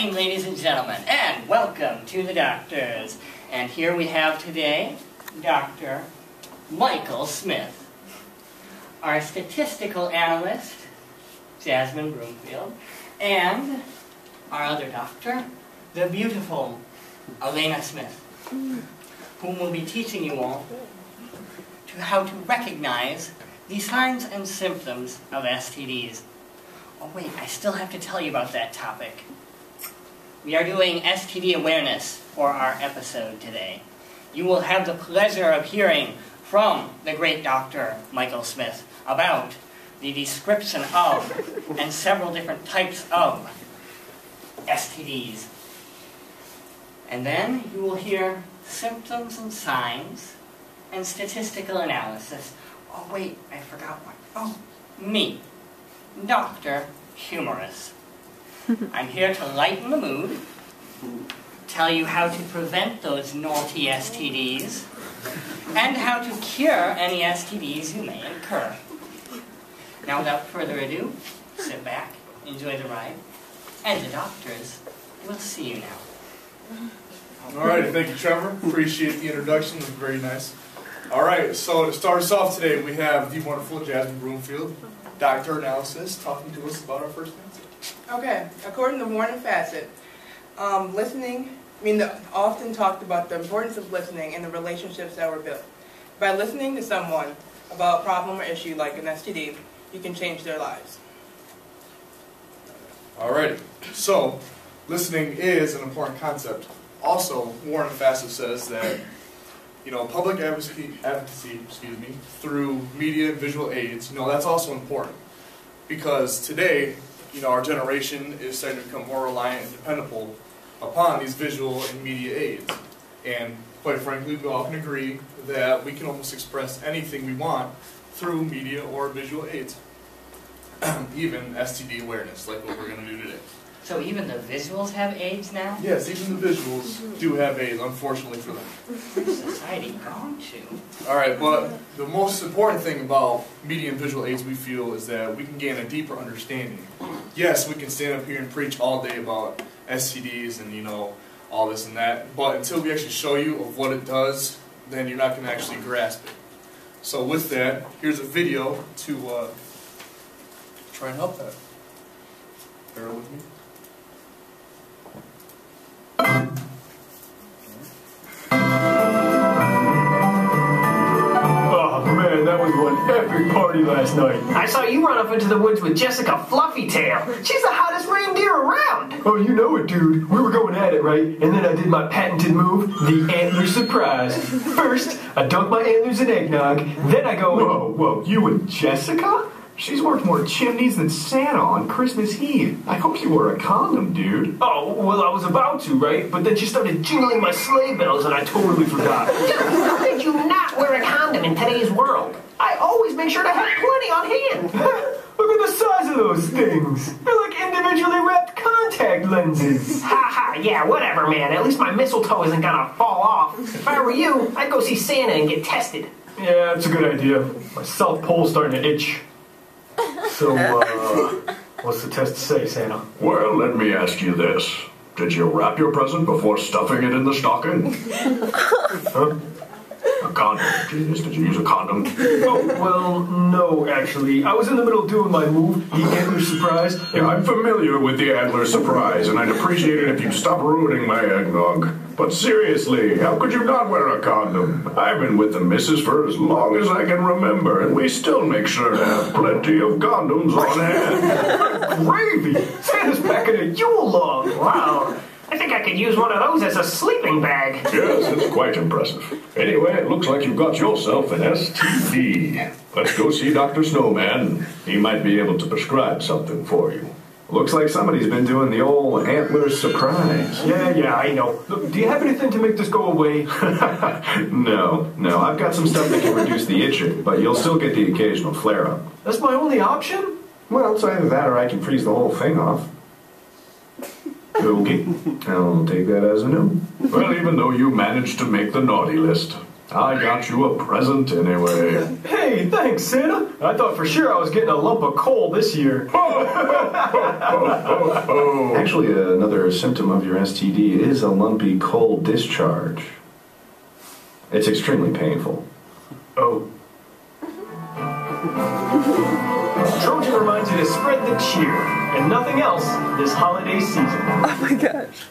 morning, ladies and gentlemen, and welcome to the doctors. And here we have today Dr. Michael Smith, our statistical analyst, Jasmine Broomfield, and our other doctor, the beautiful Elena Smith, whom will be teaching you all how to recognize the signs and symptoms of STDs. Oh wait, I still have to tell you about that topic. We are doing STD awareness for our episode today. You will have the pleasure of hearing from the great Dr. Michael Smith about the description of and several different types of STDs. And then you will hear symptoms and signs and statistical analysis. Oh wait, I forgot one. Oh, me, Dr. Humorous. I'm here to lighten the mood, tell you how to prevent those naughty STDs, and how to cure any STDs you may incur. Now without further ado, sit back, enjoy the ride, and the doctors will see you now. Alright, thank you, Trevor. Appreciate the introduction, it was very nice. Alright, so to start us off today, we have the wonderful Jasmine Broomfield, Doctor Analysis, talking to us about our first answer. Okay, according to Warren and Fassett, often talked about the importance of listening and the relationships that were built. By listening to someone about a problem or issue like an STD, you can change their lives. Alright, so listening is an important concept. Also, Warren and Fassett says that public advocacy, through media and visual aids, that's also important. Because today, our generation is starting to become more reliant and dependable upon these visual and media aids. And quite frankly, we all can agree that we can almost express anything we want through media or visual aids. Even STD awareness, like what we're going to do today. So even the visuals have AIDS now? Yes, even the visuals do have AIDS, unfortunately for them. Where's society gone to? Alright, but the most important thing about media and visual aids, we feel, is that we can gain a deeper understanding. Yes, we can stand up here and preach all day about STDs and, all this and that, but until we actually show you of what it does, then you're not going to actually grasp it. So with that, here's a video to try and help that. Bear with me. Oh man, that was one epic party last night. I saw you run off into the woods with Jessica Fluffytail. She's the hottest reindeer around. Oh, you know it, dude. We were going at it, right? And then I did my patented move, the antler surprise. First, I dunk my antlers in eggnog, then I go... Whoa, you and Jessica? She's worked more chimneys than Santa on Christmas Eve. I hope you wore a condom, dude. Oh, well, I was about to, right? But then she started jingling my sleigh bells and I totally forgot. Dude, how could you not wear a condom in today's world? I always make sure to have plenty on hand. Look at the size of those things. They're like individually wrapped contact lenses. Ha, yeah, whatever, man. At least my mistletoe isn't gonna fall off. If I were you, I'd go see Santa and get tested. Yeah, that's a good idea. My South Pole's starting to itch. So, what's the test say, Santa? Well, let me ask you this. Did you wrap your present before stuffing it in the stocking? Huh? A condom. Genius, did you use a condom? Oh, well, no, actually. I was in the middle of doing my move, the antler surprise. Yeah, I'm familiar with the antler surprise, and I'd appreciate it if you'd stop ruining my eggnog. But seriously, how could you not wear a condom? I've been with the missus for as long as I can remember, and we still make sure to have plenty of condoms on hand. Gravy! Santa's packing a Yule log. Wow. I think I could use one of those as a sleeping bag. Yes, it's quite impressive. Anyway, it looks like you've got yourself an STD. Let's go see Dr. Snowman. He might be able to prescribe something for you. Looks like somebody's been doing the old antler surprise. Yeah, I know. Look, do you have anything to make this go away? No. I've got some stuff that can reduce the itching, but you'll still get the occasional flare-up. That's my only option? Well, it's either that or I can freeze the whole thing off. Okay. I'll take that as a no. Well, even though you managed to make the naughty list, I got you a present anyway. Hey, thanks, Santa. I thought for sure I was getting a lump of coal this year. Actually, another symptom of your STD is a lumpy cold discharge. It's extremely painful. Oh. Trojan reminds you to spread the cheer and nothing else this holiday season. Oh my gosh.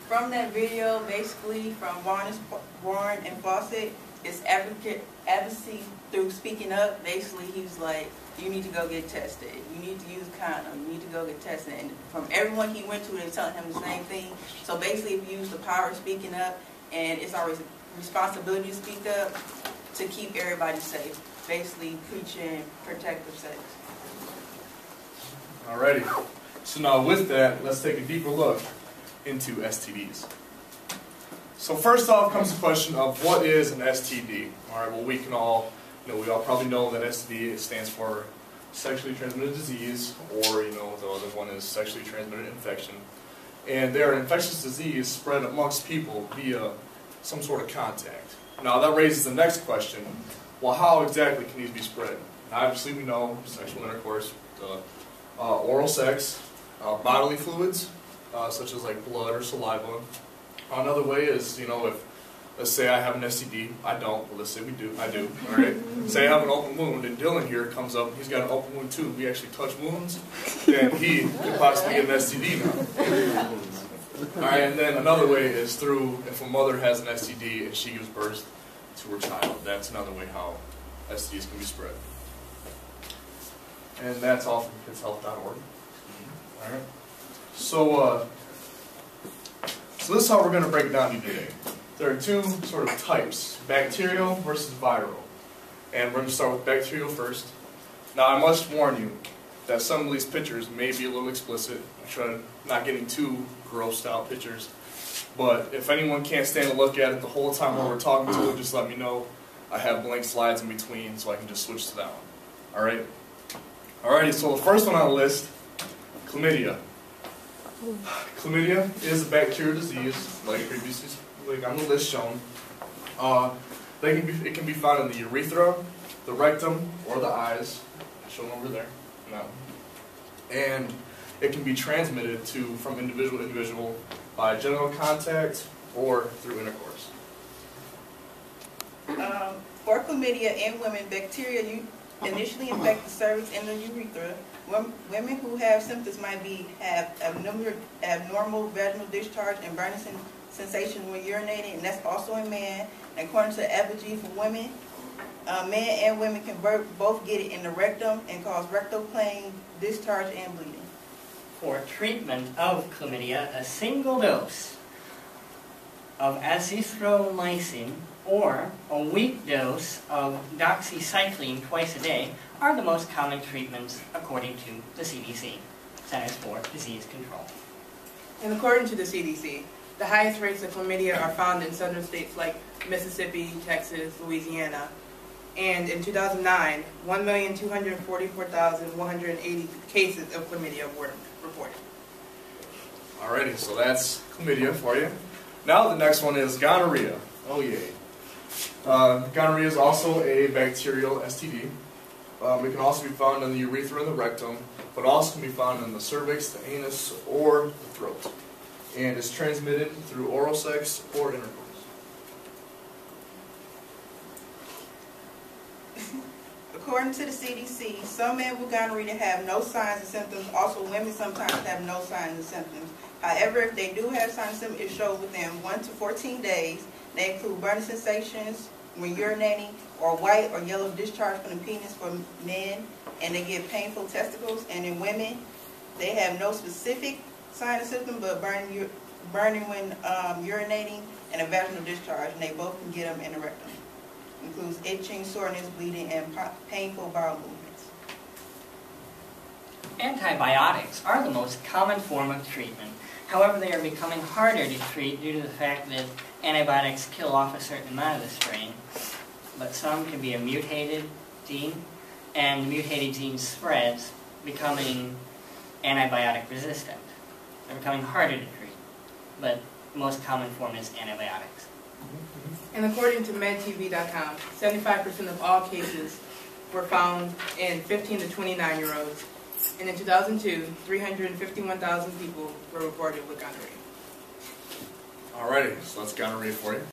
From that video, basically from Warren and Fawcett, it's advocacy through speaking up. Basically, he was like, you need to go get tested. You need to use a condom. You need to go get tested. And from everyone he went to, they're telling him the same thing. So basically, if you use the power of speaking up, and it's our responsibility to speak up to keep everybody safe. Basically, preaching protective sex. Alrighty. So now with that, let's take a deeper look into STDs. So first off comes the question of what is an STD? Alright, well we all probably know that STD stands for sexually transmitted disease, or the other one is sexually transmitted infection. And they're an infectious disease spread amongst people via some sort of contact. Now that raises the next question, well how exactly can these be spread? Now, obviously we know sexual intercourse, oral sex, bodily fluids, such as like blood or saliva. Another way is, if, let's say I have an STD, I don't, but let's say I do, alright? Say I have an open wound, and Dylan here comes up, he's got an open wound too, we actually touch wounds, then he could possibly get an STD now. Alright, and then another way is through, if a mother has an STD and she gives birth to her child, that's another way how STDs can be spread. And that's all from kidshealth.org. Alright. So this is how we're going to break it down to you today. There are two sort of types, bacterial versus viral. And we're going to start with bacterial first. Now I must warn you that some of these pictures may be a little explicit. I'm trying not getting too grossed out pictures. But if anyone can't stand to look at it the whole time while we're talking to it, just let me know. I have blank slides in between so I can just switch to that one. Alright? Alrighty, so the first one on the list, chlamydia. Chlamydia is a bacterial disease, like previously, like on the list shown. It can be found in the urethra, the rectum, or the eyes, shown over there. No. And it can be transmitted from individual to individual by genital contact or through intercourse. For chlamydia in women, bacteria initially infect the cervix and the urethra. Women who have symptoms might have abnormal vaginal discharge and burning sensation when urinating, and that's also in men. And according to effigy for women, men and women can both get it in the rectum and cause rectal pain, discharge, and bleeding. For treatment of chlamydia, a single dose of azithromycin or a weak dose of doxycycline twice a day are the most common treatments according to the CDC, Centers for Disease Control. And according to the CDC, the highest rates of chlamydia are found in southern states like Mississippi, Texas, Louisiana. And in 2009, 1,244,180 cases of chlamydia were reported. Alrighty, so that's chlamydia for you. Now the next one is gonorrhea. Oh yay. Gonorrhea is also a bacterial STD. It can also be found in the urethra and the rectum, but also can be found in the cervix, the anus, or the throat. And is transmitted through oral sex or intercourse. According to the CDC, some men with gonorrhea have no signs and symptoms. Also, women sometimes have no signs and symptoms. However, if they do have signs and symptoms, it shows within 1 to 14 days. They include burning sensations when urinating, or white or yellow discharge from the penis for men, and they get painful testicles. And in women, they have no specific sign and symptom, but burning when urinating and a vaginal discharge, and they both can get them in the rectum. Includes itching, soreness, bleeding, and painful bowel movements. Antibiotics are the most common form of treatment. However, they are becoming harder to treat due to the fact that antibiotics kill off a certain amount of the strain, but some can be a mutated gene, and the mutated gene spreads, becoming antibiotic resistant. They're becoming harder to treat, but the most common form is antibiotics. And according to MedTV.com, 75% of all cases were found in 15 to 29-year-olds. And in 2002, 351,000 people were reported with gonorrhea. Alrighty, so that's gonorrhea for you.